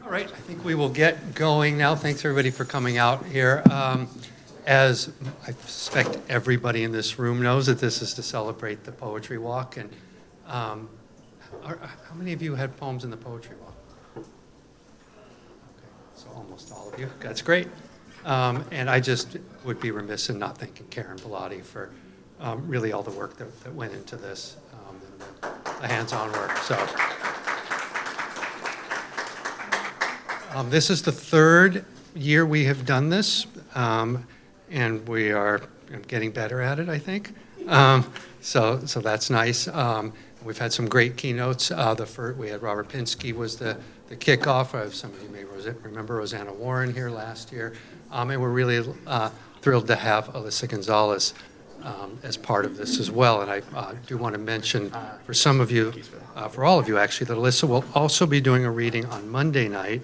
All right, I think we will get going now. Thanks everybody for coming out here. As I suspect everybody in this room knows, that this is to celebrate the Poetry Walk. And how many of you had poems in the Poetry Walk? Okay, so almost all of you. That's great. And I just would be remiss in not thanking Karen Bellotti for really all the work that went into this, and the hands-on work. So. This is the third year we have done this, and we are getting better at it, I think. So that's nice. We've had some great keynotes. We had Robert Pinsky was the kickoff. Some of you may remember Rosanna Warren here last year. And we're really thrilled to have Elisa Gonzalez as part of this as well. And I do want to mention for some of you, for all of you actually, that Elisa will also be doing a reading on Monday night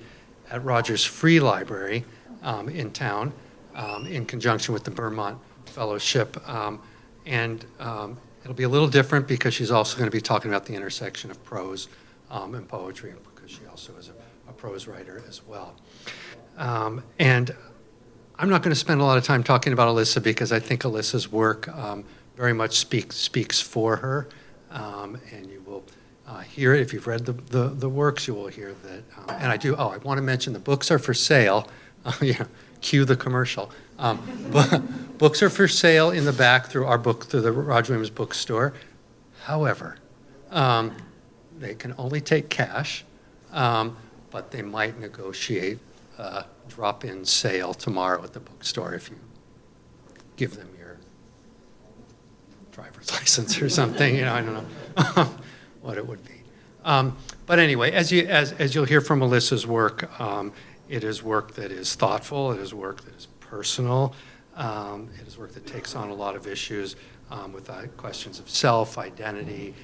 at Rogers Free Library in town, in conjunction with the Bermont Fellowship. And it'll be a little different because she's also going to be talking about the intersection of prose and poetry, because she also is a prose writer as well. And I'm not going to spend a lot of time talking about Elisa because I think Elisa's work very much speaks for her, and you will hear it. If you've read the works, you will hear that. And I want to mention the books are for sale. Cue the commercial. Books are for sale in the back through the Roger Williams bookstore. However, they can only take cash, but they might negotiate a drop-in sale tomorrow at the bookstore if you give them your driver's license or something. I don't know what it would be. But anyway, as you'll hear from Elisa's work, it is work that is thoughtful. It is work that is personal. It is work that takes on a lot of issues with questions of self, identity,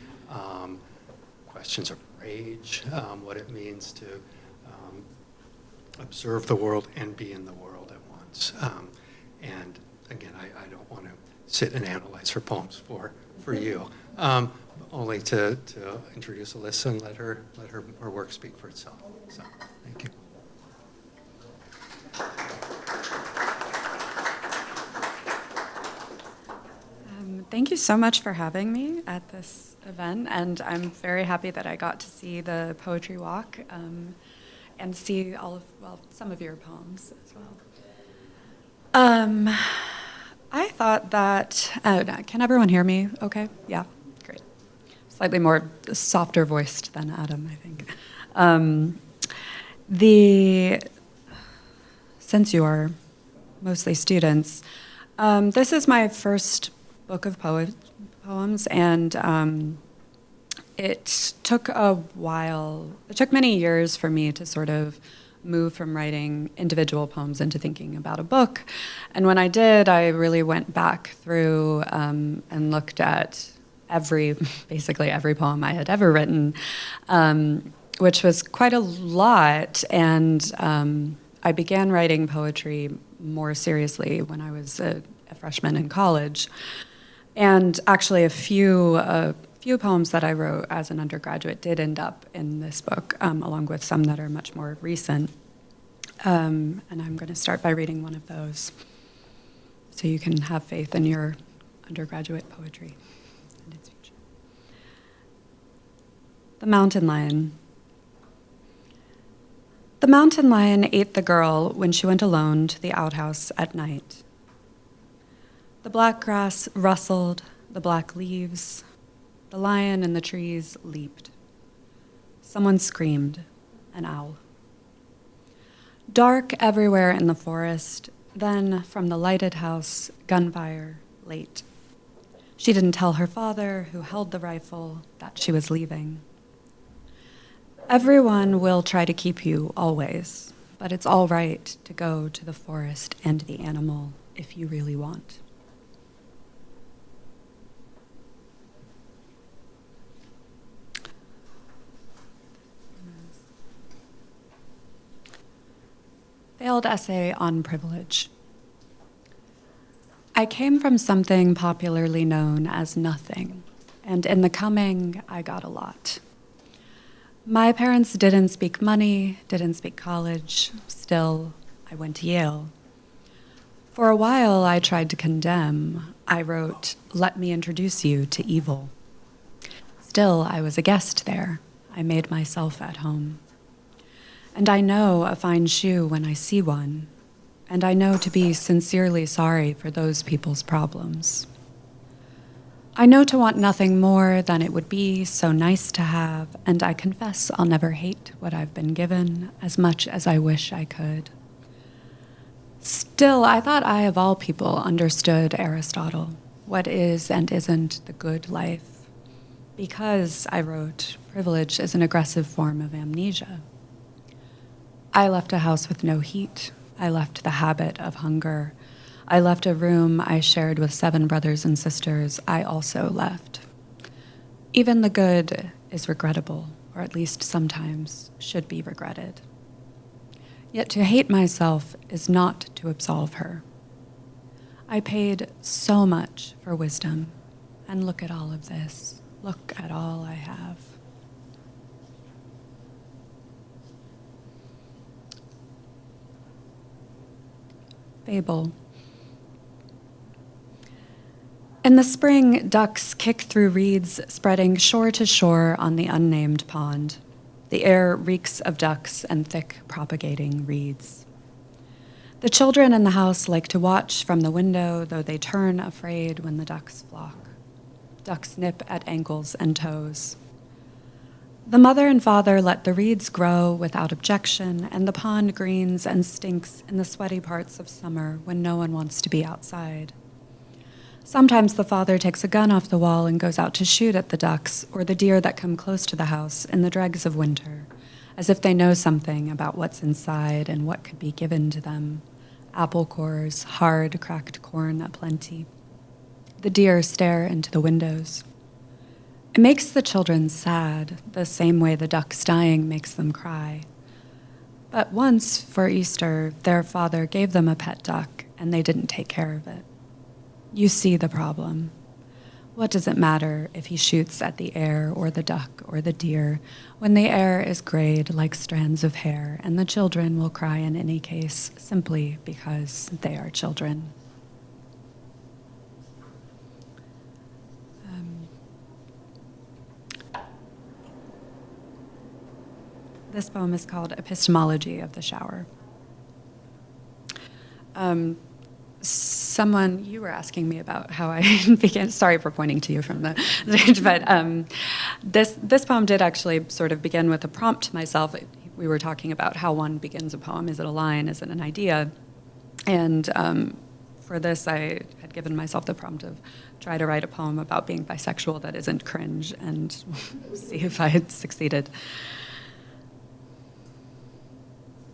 questions of rage, what it means to observe the world and be in the world at once. And again, I don't want to sit and analyze her poems for you, only to introduce Elisa and let her work speak for itself. So, thank you. Thank you so much for having me at this event, and I'm very happy that I got to see the Poetry Walk and see some of your poems as well. I thought that, can everyone hear me okay? Yeah, great. Slightly more softer voiced than Adam, I think. Since you are mostly students, this is my first book of poems, and it took a while. It took many years for me to sort of move from writing individual poems into thinking about a book. And when I did, I really went back through and looked at basically every poem I had ever written, which was quite a lot. And I began writing poetry more seriously when I was a freshman in college. And actually a few poems that I wrote as an undergraduate did end up in this book, along with some that are much more recent. And I'm going to start by reading one of those so you can have faith in your undergraduate poetry and its future. The Mountain Lion. The mountain lion ate the girl when she went alone to the outhouse at night. The black grass rustled, the black leaves. The lion in the trees leaped. Someone screamed, an owl. Dark everywhere in the forest, then from the lighted house, gunfire, late. She didn't tell her father, who held the rifle, that she was leaving. Everyone will try to keep you always, but it's all right to go to the forest and the animal if you really want. Failed essay on privilege. I came from something popularly known as nothing, and in the coming, I got a lot. My parents didn't speak money, didn't speak college. Still, I went to Yale. For a while, I tried to condemn. I wrote, "Let me introduce you to evil." Still, I was a guest there. I made myself at home. And I know a fine shoe when I see one, and I know to be sincerely sorry for those people's problems. I know to want nothing more than it would be so nice to have, and I confess I'll never hate what I've been given as much as I wish I could. Still, I thought I, of all people, understood Aristotle, what is and isn't the good life. Because, I wrote, privilege is an aggressive form of amnesia. I left a house with no heat. I left the habit of hunger. I left a room I shared with 7 brothers and sisters. I also left. Even the good is regrettable, or at least sometimes should be regretted. Yet to hate myself is not to absolve her. I paid so much for wisdom, and look at all of this. Look at all I have. Fable. In the spring, ducks kick through reeds spreading shore to shore on the unnamed pond. The air reeks of ducks and thick propagating reeds. The children in the house like to watch from the window, though they turn afraid when the ducks flock. Ducks nip at ankles and toes. The mother and father let the reeds grow without objection, and the pond greens and stinks in the sweaty parts of summer when no one wants to be outside. Sometimes the father takes a gun off the wall and goes out to shoot at the ducks or the deer that come close to the house in the dregs of winter, as if they know something about what's inside and what could be given to them. Apple cores, hard, cracked corn aplenty. The deer stare into the windows. It makes the children sad, the same way the ducks dying makes them cry. But once, for Easter, their father gave them a pet duck, and they didn't take care of it. You see the problem. What does it matter if he shoots at the air or the duck or the deer when the air is grayed like strands of hair, and the children will cry in any case simply because they are children? This poem is called Epistemology of the Shower. You were asking me about how I began, sorry for pointing to you from the stage, but this poem did actually sort of begin with a prompt to myself. We were talking about how one begins a poem. Is it a line? Is it an idea? And for this, I had given myself the prompt of try to write a poem about being bisexual that isn't cringe, and see if I had succeeded.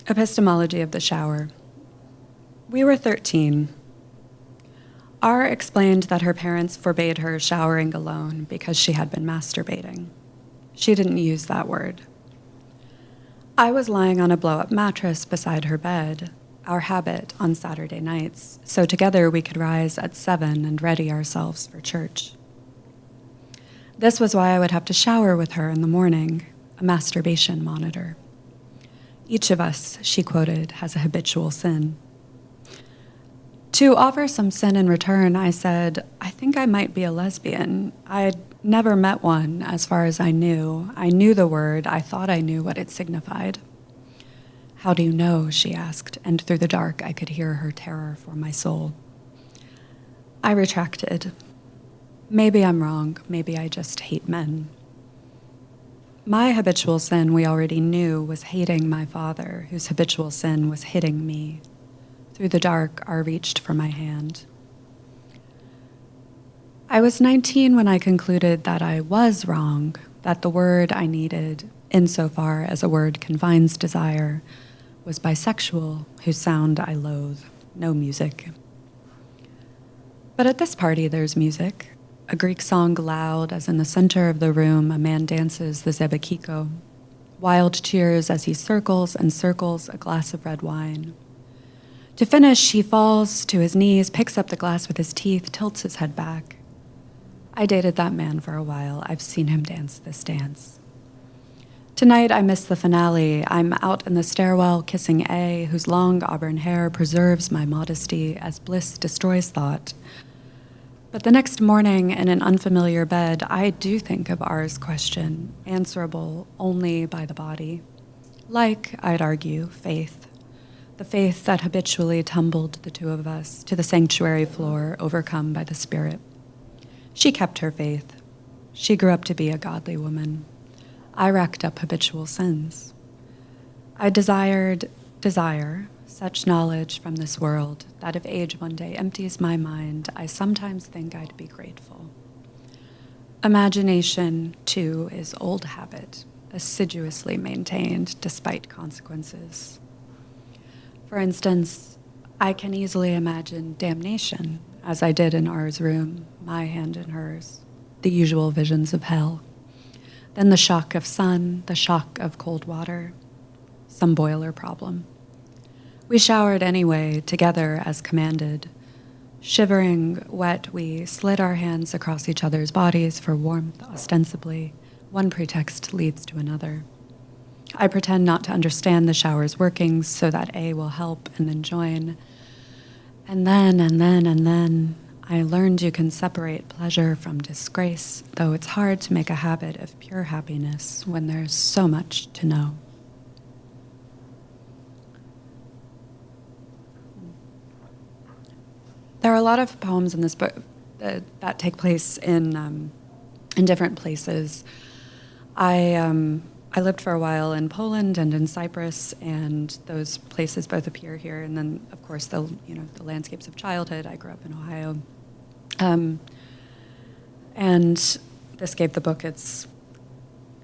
Epistemology of the Shower. We were 13. R explained that her parents forbade her showering alone because she had been masturbating. She didn't use that word. I was lying on a blow-up mattress beside her bed, our habit on Saturday nights, so together we could rise at 7 and ready ourselves for church. This was why I would have to shower with her in the morning, a masturbation monitor. Each of us, she quoted, has a habitual sin. To offer some sin in return, I said, I think I might be a lesbian. I'd never met one, as far as I knew. I knew the word. I thought I knew what it signified. How do you know, she asked, and through the dark I could hear her terror for my soul. I retracted. Maybe I'm wrong. Maybe I just hate men. My habitual sin, we already knew, was hating my father, whose habitual sin was hitting me. Through the dark, R reached for my hand. I was 19 when I concluded that I was wrong, that the word I needed, insofar as a word confines desire, was bisexual, whose sound I loathe, no music. But at this party there's music. A Greek song loud, as in the center of the room a man dances the zebekiko. Wild cheers as he circles and circles a glass of red wine. To finish, he falls to his knees, picks up the glass with his teeth, tilts his head back. I dated that man for a while. I've seen him dance this dance. Tonight I miss the finale. I'm out in the stairwell kissing A, whose long auburn hair preserves my modesty as bliss destroys thought. But the next morning in an unfamiliar bed, I do think of R's question, answerable only by the body. Like, I'd argue, faith. The faith that habitually tumbled the two of us to the sanctuary floor, overcome by the Spirit. She kept her faith. She grew up to be a godly woman. I racked up habitual sins. I desire such knowledge from this world that if age one day empties my mind, I sometimes think I'd be grateful. Imagination, too, is old habit, assiduously maintained despite consequences. For instance, I can easily imagine damnation, as I did in R's room, my hand in hers, the usual visions of hell. Then the shock of sun, the shock of cold water, some boiler problem. We showered anyway, together as commanded. Shivering, wet, we slid our hands across each other's bodies for warmth, ostensibly. One pretext leads to another. I pretend not to understand the shower's workings so that A will help and then join. And then, I learned you can separate pleasure from disgrace, though it's hard to make a habit of pure happiness when there's so much to know. There are a lot of poems in this book that take place in different places. I lived for a while in Poland and in Cyprus, and those places both appear here. And then, of course, the landscapes of childhood. I grew up in Ohio, and this gave the book its,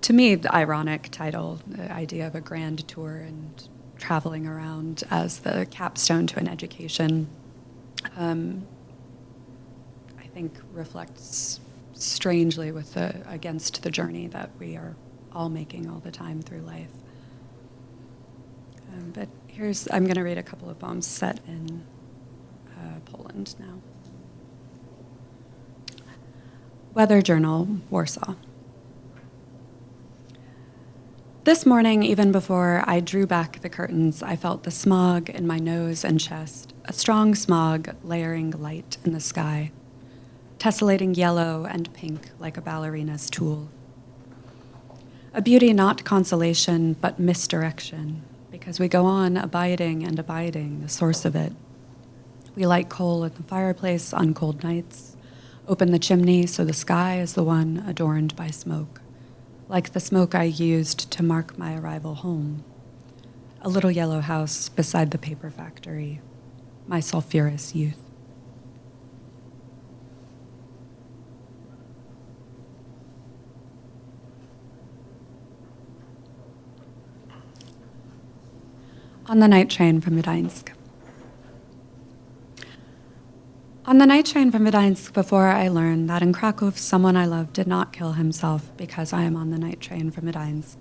to me, the ironic title, the idea of a grand tour and traveling around as the capstone to an education. I think reflects strangely against the journey that we are all making all the time through life. But I'm going to read a couple of poems set in Poland now. Weather Journal, Warsaw. This morning, even before I drew back the curtains, I felt the smog in my nose and chest, a strong smog layering light in the sky, tessellating yellow and pink like a ballerina's tulle. A beauty not consolation, but misdirection, because we go on abiding and abiding, the source of it. We light coal at the fireplace on cold nights, open the chimney so the sky is the one adorned by smoke, like the smoke I used to mark my arrival home. A little yellow house beside the paper factory, my sulfurous youth. On the night train from Gdańsk. On the night train from Gdańsk, before I learned that in Krakow someone I loved did not kill himself because I am on the night train from Gdańsk,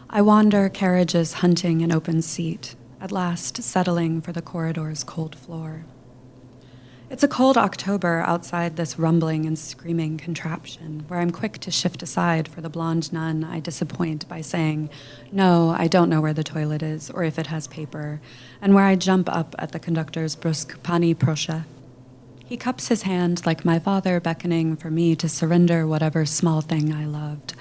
I wander carriages hunting an open seat, at last settling for the corridor's cold floor. It's a cold October outside this rumbling and screaming contraption, where I'm quick to shift aside for the blonde nun I disappoint by saying, "No, I don't know where the toilet is, or if it has paper," and where I jump up at the conductor's brusque "Pani proszę." He cups his hand like my father beckoning for me to surrender whatever small thing I loved.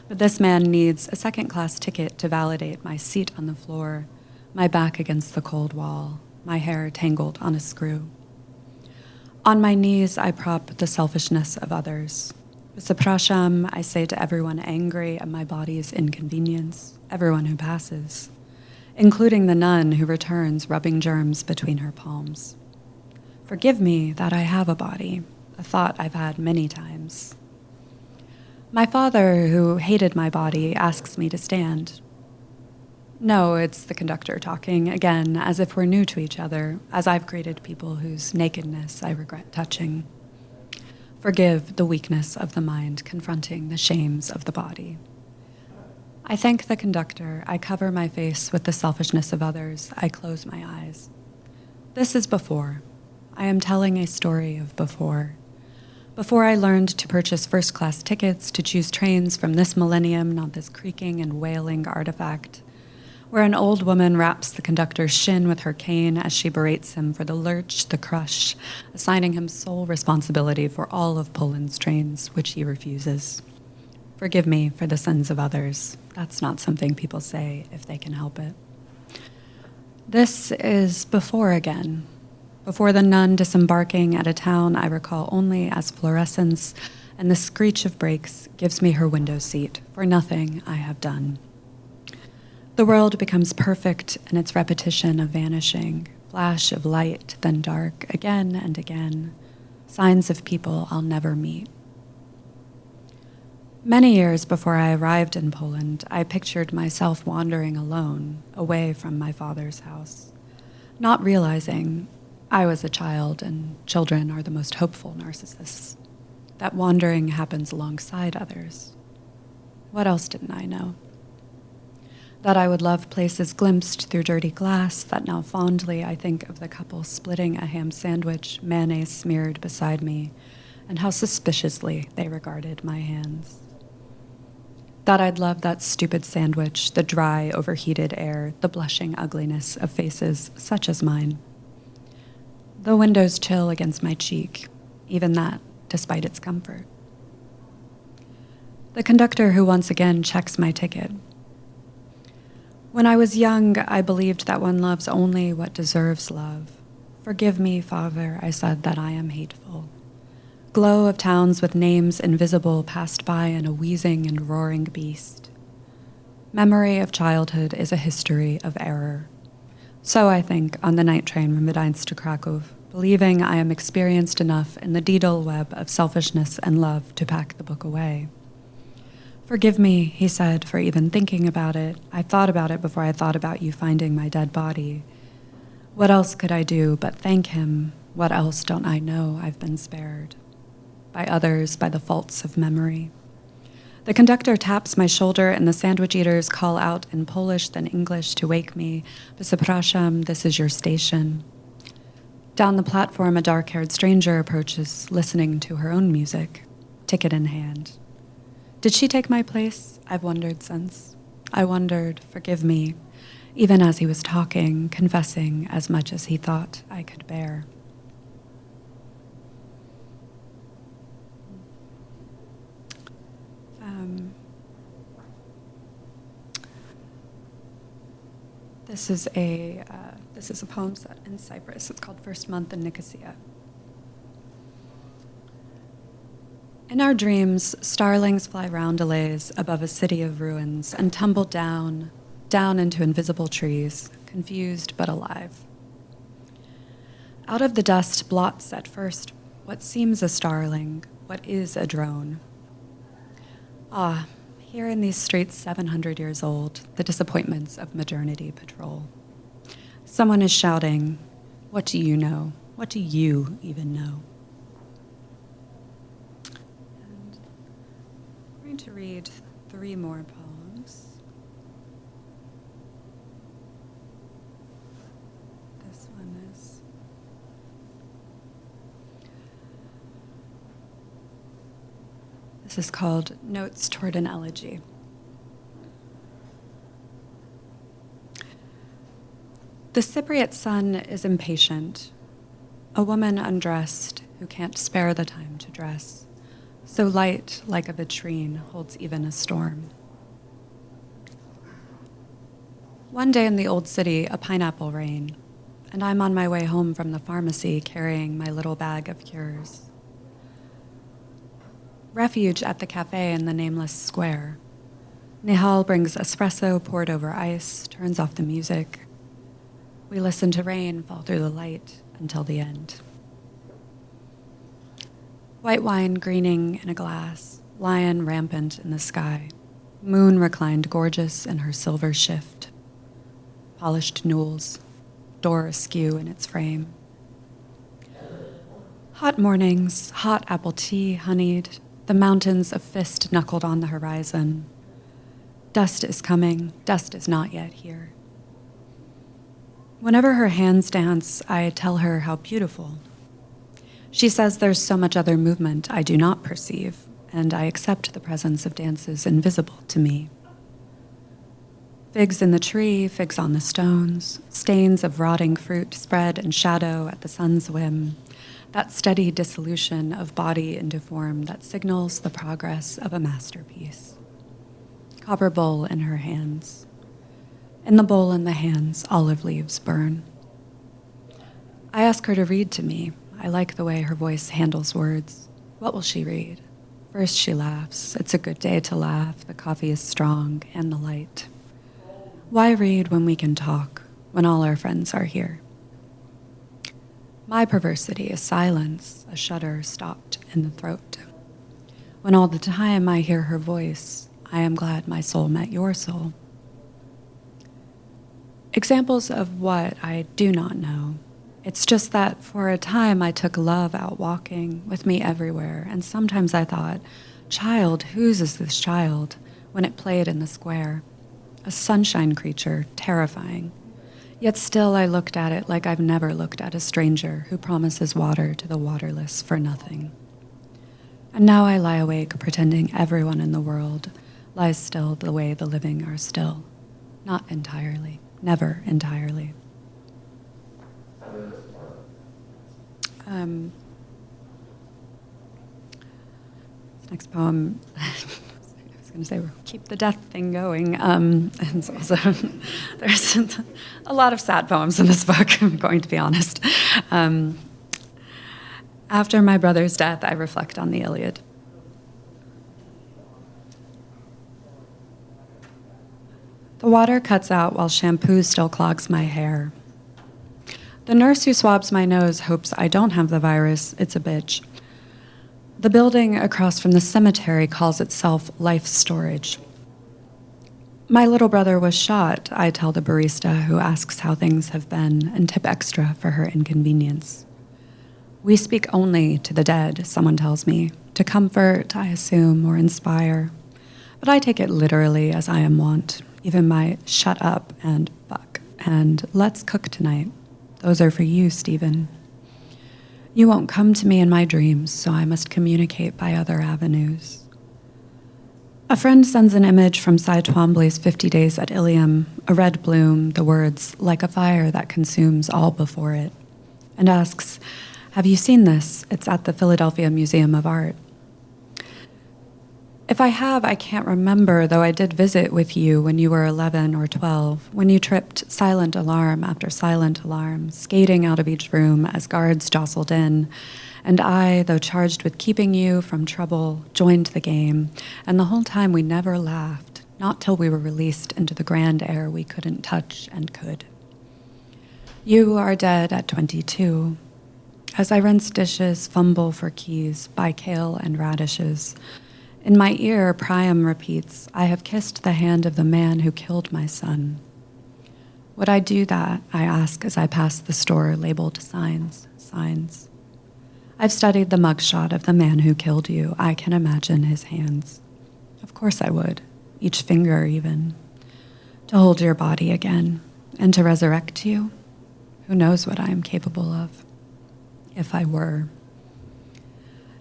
But this man needs a second-class ticket to validate my seat on the floor, my back against the cold wall, my hair tangled on a screw. On my knees, I prop the selfishness of others. Przepraszam, I say to everyone angry at my body's inconvenience, everyone who passes, including the nun who returns rubbing germs between her palms. Forgive me that I have a body, a thought I've had many times. My father, who hated my body, asks me to stand. No, it's the conductor talking, again, as if we're new to each other, as I've greeted people whose nakedness I regret touching. Forgive the weakness of the mind confronting the shames of the body. I thank the conductor. I cover my face with the selfishness of others. I close my eyes. This is before. I am telling a story of before. Before I learned to purchase first-class tickets, to choose trains from this millennium, not this creaking and wailing artifact, where an old woman wraps the conductor's shin with her cane as she berates him for the lurch, the crush, assigning him sole responsibility for all of Poland's trains, which he refuses. Forgive me for the sins of others. That's not something people say if they can help it. This is before again. Before the nun disembarking at a town I recall only as fluorescence, and the screech of brakes gives me her window seat for nothing I have done. The world becomes perfect in its repetition of vanishing, flash of light, then dark, again and again, signs of people I'll never meet. Many years before I arrived in Poland, I pictured myself wandering alone, away from my father's house, not realizing I was a child and children are the most hopeful narcissists. That wandering happens alongside others. What else didn't I know? That I would love places glimpsed through dirty glass, that now fondly I think of the couple splitting a ham sandwich, mayonnaise smeared beside me, and how suspiciously they regarded my hands. That I'd love that stupid sandwich, the dry, overheated air, the blushing ugliness of faces such as mine. The windows chill against my cheek, even that, despite its comfort. The conductor who once again checks my ticket. When I was young, I believed that one loves only what deserves love. Forgive me, Father, I said, that I am hateful. Glow of towns with names invisible passed by in a wheezing and roaring beast. Memory of childhood is a history of error. So I think on the night train from Gdańsk to Krakow, believing I am experienced enough in the daedal web of selfishness and love to pack the book away. Forgive me, he said, for even thinking about it. I thought about it before I thought about you finding my dead body. What else could I do but thank him? What else don't I know I've been spared? By others, by the faults of memory. The conductor taps my shoulder and the sandwich eaters call out in Polish then English to wake me. Przepraszam, this is your station. Down the platform, a dark-haired stranger approaches, listening to her own music, ticket in hand. Did she take my place? I've wondered since. I wondered, forgive me, even as he was talking, confessing as much as he thought I could bear. This is a poem set in Cyprus. It's called First Month in Nicosia. In our dreams, starlings fly roundelays above a city of ruins and tumble down into invisible trees, confused but alive. Out of the dust blots at first what seems a starling, what is a drone. Ah, here in these streets 700 years old, the disappointments of modernity patrol. Someone is shouting, what do you know? What do you even know? And I'm going to read 3 more poems. This one is... This is called Notes Toward an Elegy. The Cypriot sun is impatient, a woman undressed who can't spare the time to dress, so light like a vitrine holds even a storm. One day in the old city, a pineapple rain, and I'm on my way home from the pharmacy carrying my little bag of cures. Refuge at the cafe in the nameless square. Nihal brings espresso poured over ice, turns off the music. We listen to rain fall through the light until the end. White wine greening in a glass, lion rampant in the sky, moon reclined gorgeous in her silver shift. Polished newels, door askew in its frame. Hot mornings, hot apple tea, honeyed, the mountains of fist knuckled on the horizon. Dust is coming, dust is not yet here. Whenever her hands dance, I tell her how beautiful. She says there's so much other movement I do not perceive, and I accept the presence of dances invisible to me. Figs in the tree, figs on the stones, stains of rotting fruit spread in shadow at the sun's whim, that steady dissolution of body into form that signals the progress of a masterpiece. Copper bowl in her hands. In the bowl in the hands, olive leaves burn. I ask her to read to me. I like the way her voice handles words. What will she read? First she laughs. It's a good day to laugh. The coffee is strong and the light. Why read when we can talk, when all our friends are here? My perversity is silence, a shudder stopped in the throat. When all the time I hear her voice, I am glad my soul met your soul. Examples of what I do not know. It's just that for a time I took love out walking with me everywhere, and sometimes I thought, child, whose is this child? When it played in the square. A sunshine creature, terrifying. Yet still I looked at it like I've never looked at a stranger who promises water to the waterless for nothing. And now I lie awake pretending everyone in the world lies still the way the living are still. Not entirely, never entirely. This next poem, I was going to say, keep the death thing going. And also, there's a lot of sad poems in this book, I'm going to be honest. After my brother's death, I reflect on the Iliad. The water cuts out while shampoo still clogs my hair. The nurse who swabs my nose hopes I don't have the virus. It's a bitch. The building across from the cemetery calls itself Life Storage. My little brother was shot, I tell the barista who asks how things have been and tip extra for her inconvenience. We speak only to the dead, someone tells me, to comfort, I assume, or inspire. But I take it literally as I am wont, even my shut up and fuck and let's cook tonight. Those are for you, Stephen. You won't come to me in my dreams, so I must communicate by other avenues. A friend sends an image from Cy Twombly's 50 Days at Ilium, a red bloom, the words, like a fire that consumes all before it, and asks, have you seen this? It's at the Philadelphia Museum of Art. If I have, I can't remember, though I did visit with you when you were 11 or 12, when you tripped silent alarm after silent alarm, skating out of each room as guards jostled in, and I, though charged with keeping you from trouble, joined the game, and the whole time we never laughed, not till we were released into the grand air we couldn't touch and could. You are dead at 22. As I rinse dishes, fumble for keys, buy kale and radishes, in my ear, Priam repeats, I have kissed the hand of the man who killed my son. Would I do that? I ask as I pass the store labeled signs. I've studied the mugshot of the man who killed you. I can imagine his hands. Of course I would, each finger even. To hold your body again and to resurrect you. Who knows what I am capable of, if I were.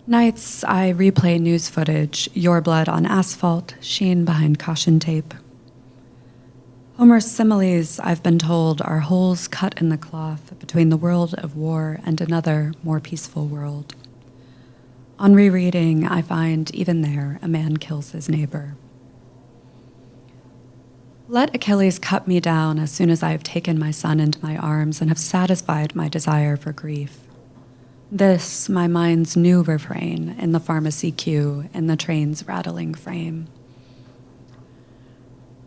Nights, I replay news footage, your blood on asphalt, sheen behind caution tape. Homer's similes, I've been told, are holes cut in the cloth between the world of war and another, more peaceful world. On rereading, I find, even there, a man kills his neighbor. Let Achilles cut me down as soon as I have taken my son into my arms and have satisfied my desire for grief. This, my mind's new refrain in the pharmacy queue, in the train's rattling frame.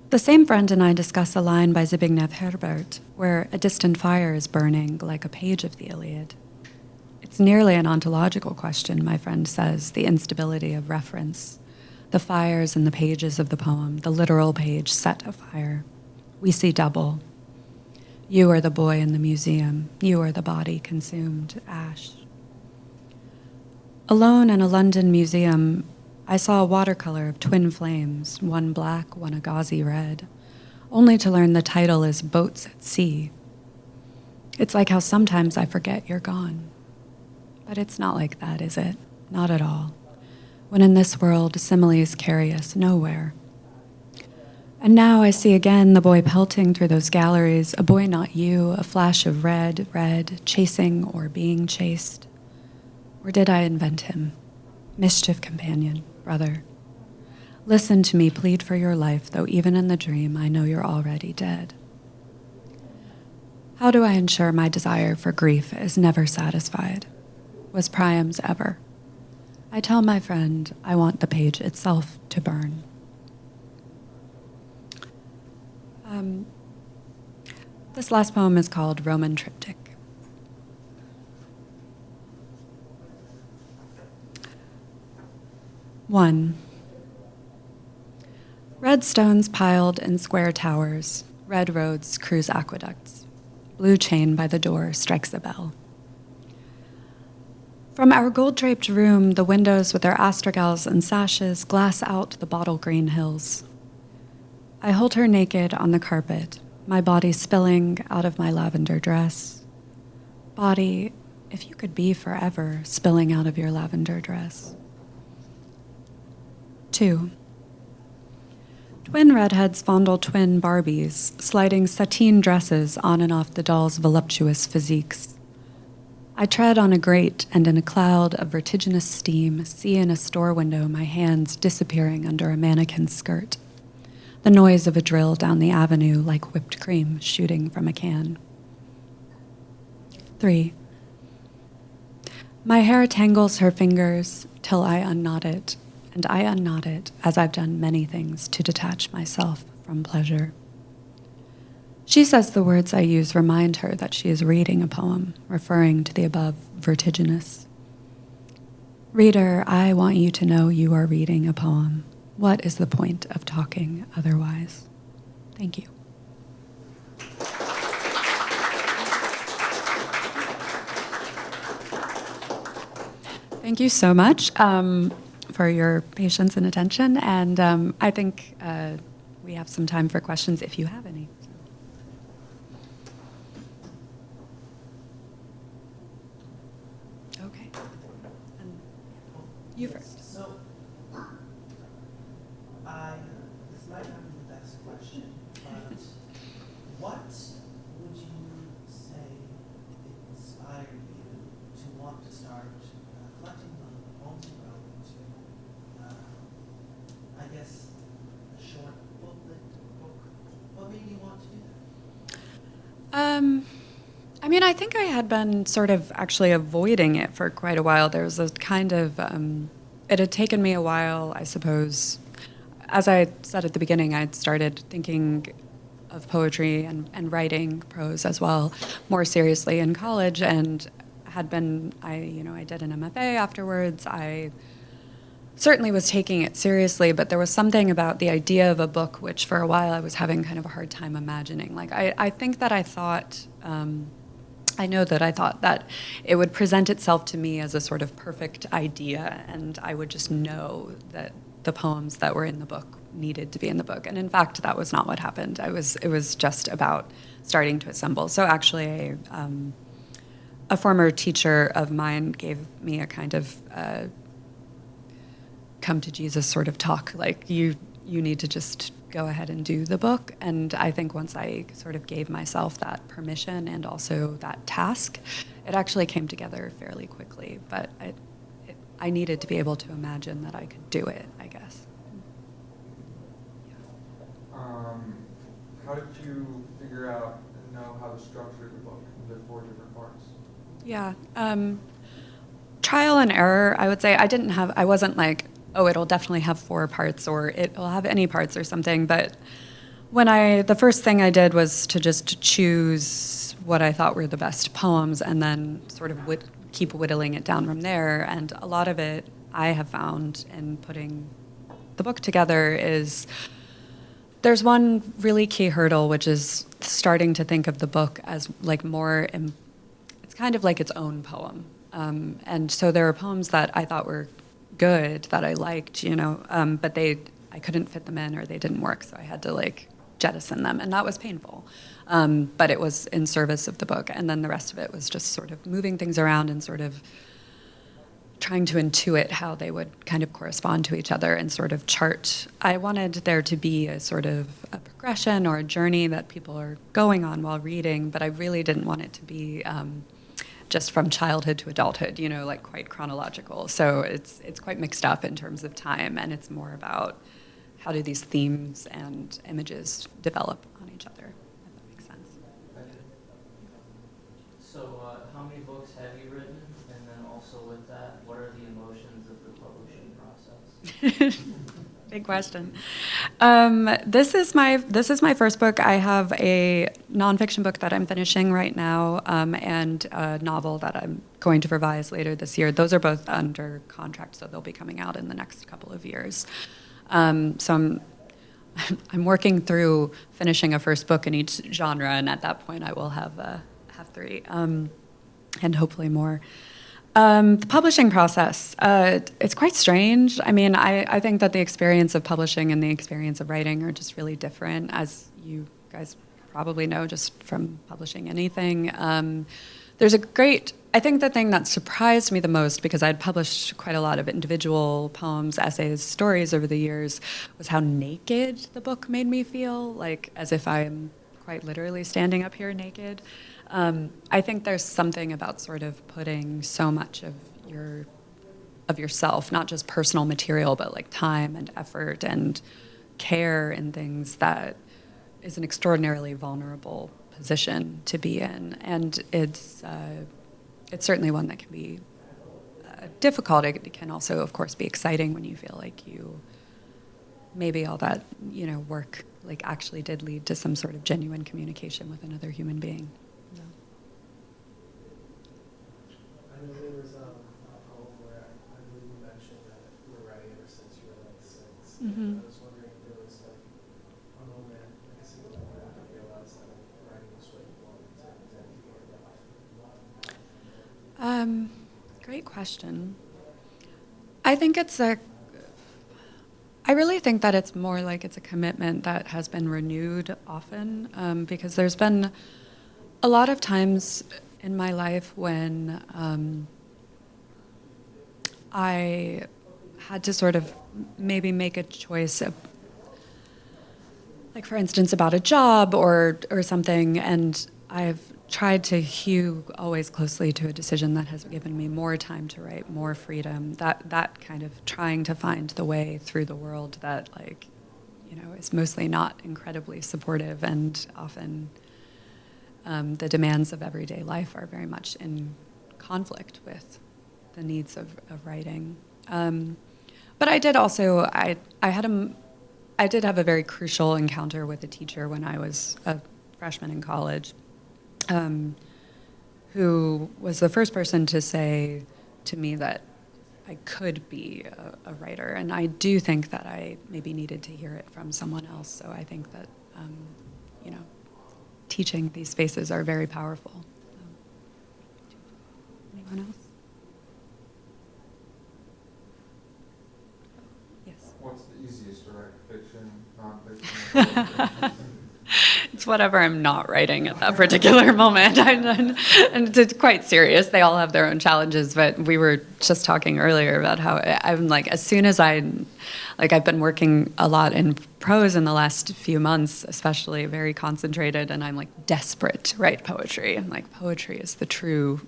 The same friend and I discuss a line by Zbigniew Herbert, where a distant fire is burning like a page of the Iliad. It's nearly an ontological question, my friend says, the instability of reference. The fires in the pages of the poem, the literal page set afire. We see double. You are the boy in the museum. You are the body consumed, ash. Alone in a London museum, I saw a watercolor of twin flames, one black, one a gauzy red, only to learn the title is Boats at Sea. It's like how sometimes I forget you're gone. But it's not like that, is it? Not at all. When in this world, similes carry us nowhere. And now I see again the boy pelting through those galleries, a boy not you, a flash of red, chasing or being chased. Or did I invent him? Mischief companion, brother. Listen to me plead for your life, though even in the dream I know you're already dead. How do I ensure my desire for grief is never satisfied? Was Priam's ever? I tell my friend I want the page itself to burn. This last poem is called Roman Triptych. One. Red stones piled in square towers, red roads cruise aqueducts. Blue chain by the door strikes a bell. From our gold-draped room, the windows with their astragals and sashes glass out the bottle-green hills. I hold her naked on the carpet, my body spilling out of my lavender dress. Body, if you could be forever spilling out of your lavender dress. 2. Twin redheads fondle twin Barbies, sliding sateen dresses on and off the dolls' voluptuous physiques. I tread on a grate and in a cloud of vertiginous steam see in a store window my hands disappearing under a mannequin's skirt. The noise of a drill down the avenue like whipped cream shooting from a can. 3. My hair tangles her fingers till I unknot it, and I unknot it as I've done many things to detach myself from pleasure. She says the words I use remind her that she is reading a poem, referring to the above vertiginous. Reader, I want you to know you are reading a poem. What is the point of talking otherwise? Thank you. Thank you so much for your patience and attention, and I think we have some time for questions if you have any. Okay. You first. So, this might not be the best question, but what would you say inspired you to want to start collecting the poems you wrote into, I guess, a short booklet, book? What made you want to do that? I mean, I think I had been sort of actually avoiding it for quite a while. There was a kind of, it had taken me a while, I suppose. As I said at the beginning, I'd started thinking of poetry and writing prose as well more seriously in college, and had been, I did an MFA afterwards. I certainly was taking it seriously, but there was something about the idea of a book which for a while I was having kind of a hard time imagining. Like, I think that I thought, I know that I thought that it would present itself to me as a sort of perfect idea, and I would just know that the poems that were in the book needed to be in the book. And in fact, that was not what happened. It was just about starting to assemble. So actually, a former teacher of mine gave me a kind of come to Jesus sort of talk, like you need to just go ahead and do the book. And I think once I sort of gave myself that permission and also that task, it actually came together fairly quickly. But I needed to be able to imagine that I could do it, I guess. How did you figure out and know how to structure the book into 4 different parts? Yeah. Trial and error, I would say. I wasn't like, oh, it'll definitely have 4 parts or it'll have any parts or something. But the first thing I did was to just choose what I thought were the best poems and then sort of keep whittling it down from there. And a lot of it I have found in putting the book together is there's one really key hurdle, which is starting to think of the book as like more, it's kind of like its own poem. And so there are poems that I thought were good, that I liked, but I couldn't fit them in or they didn't work, so I had to like jettison them, and that was painful. But it was in service of the book, and then the rest of it was just sort of moving things around and sort of trying to intuit how they would kind of correspond to each other and sort of chart. I wanted there to be a sort of a progression or a journey that people are going on while reading, but I really didn't want it to be just from childhood to adulthood, you know, like quite chronological. So it's quite mixed up in terms of time, and it's more about how do these themes and images develop on each other, if that makes sense. So, how many books have you written? And then also with that, what are the emotions of the publishing process? Big question. This is my first book. I have a nonfiction book that I'm finishing right now, and a novel that I'm going to revise later this year. Those are both under contract, so they'll be coming out in the next couple of years. So I'm working through finishing a first book in each genre, and at that point, I will have three, and hopefully more. The publishing process, it's quite strange. I mean, I think that the experience of publishing and the experience of writing are just really different, as you guys probably know just from publishing anything. I think the thing that surprised me the most, because I'd published quite a lot of individual poems, essays, stories over the years, was how naked the book made me feel, like as if I'm quite literally standing up here naked. I think there's something about sort of putting so much of yourself, not just personal material, but like time and effort and care and things, that is an extraordinarily vulnerable position to be in. And it's certainly one that can be difficult. It can also, of course, be exciting when you feel like maybe all that, you know, work like actually did lead to some sort of genuine communication with another human being. I know there was a poem where I believe you mentioned that you were writing ever since you were like 6. Mhm. I was wondering if there was like a moment, like a single moment, that you realized that writing was what you wanted to dedicate your life. Great question. I really think that it's more like it's a commitment that has been renewed often, because there's been a lot of times in my life when I had to sort of maybe make a choice, like for instance about a job or something, and I've tried to hew always closely to a decision that has given me more time to write, more freedom, that kind of trying to find the way through the world that, like, you know, is mostly not incredibly supportive, and often the demands of everyday life are very much in conflict with the needs of writing. But I did also, I did have a very crucial encounter with a teacher when I was a freshman in college, who was the first person to say to me that I could be a writer. And I do think that I maybe needed to hear it from someone else. So I think that, you know, teaching these spaces are very powerful. Anyone else? Yes. What's the easiest to write, fiction, nonfiction? It's whatever I'm not writing at that particular moment. And it's quite serious. They all have their own challenges, but we were just talking earlier about how I'm like, as soon as I've been working a lot in prose in the last few months, especially very concentrated, and I'm like desperate to write poetry. I'm like, poetry is the true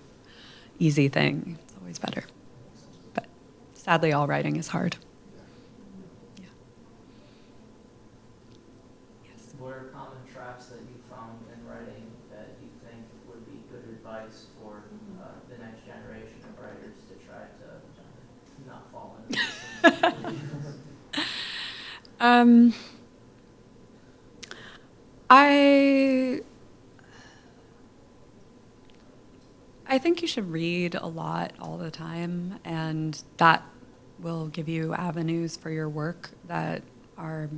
easy thing. It's always better. But sadly, all writing is hard. Yeah. Yes. What are common traps that you found in writing that you think would be good advice for the next generation of writers to try to not fall into this? I think you should read a lot all the time, and that will give you avenues for your work that are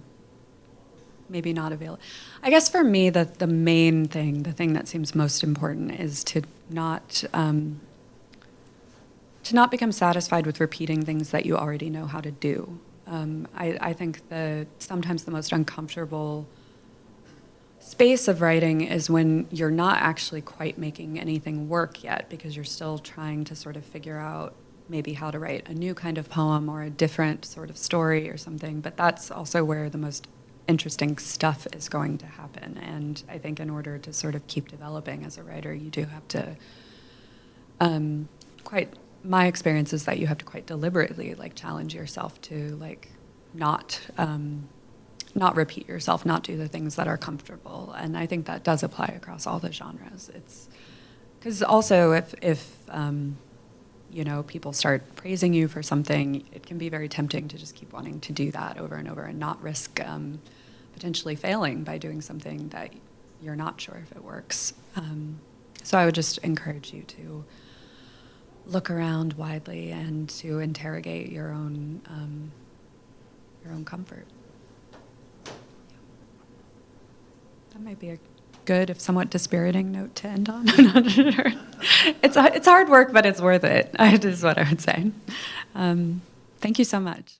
maybe not available. I guess for me, the main thing, the thing that seems most important, is to not become satisfied with repeating things that you already know how to do. I think that sometimes the most uncomfortable space of writing is when you're not actually quite making anything work yet, because you're still trying to sort of figure out maybe how to write a new kind of poem or a different sort of story or something, but that's also where the most interesting stuff is going to happen. And I think in order to sort of keep developing as a writer, you do have to my experience is that you have to quite deliberately like challenge yourself to like not repeat yourself, not do the things that are comfortable. And I think that does apply across all the genres. It's because also if you know, people start praising you for something, it can be very tempting to just keep wanting to do that over and over and not risk potentially failing by doing something that you're not sure if it works. So I would just encourage you to look around widely and to interrogate your own comfort. That might be a good, if somewhat dispiriting note to end on. I'm not sure. It's hard work, but it's worth it, is what I would say. Thank you so much.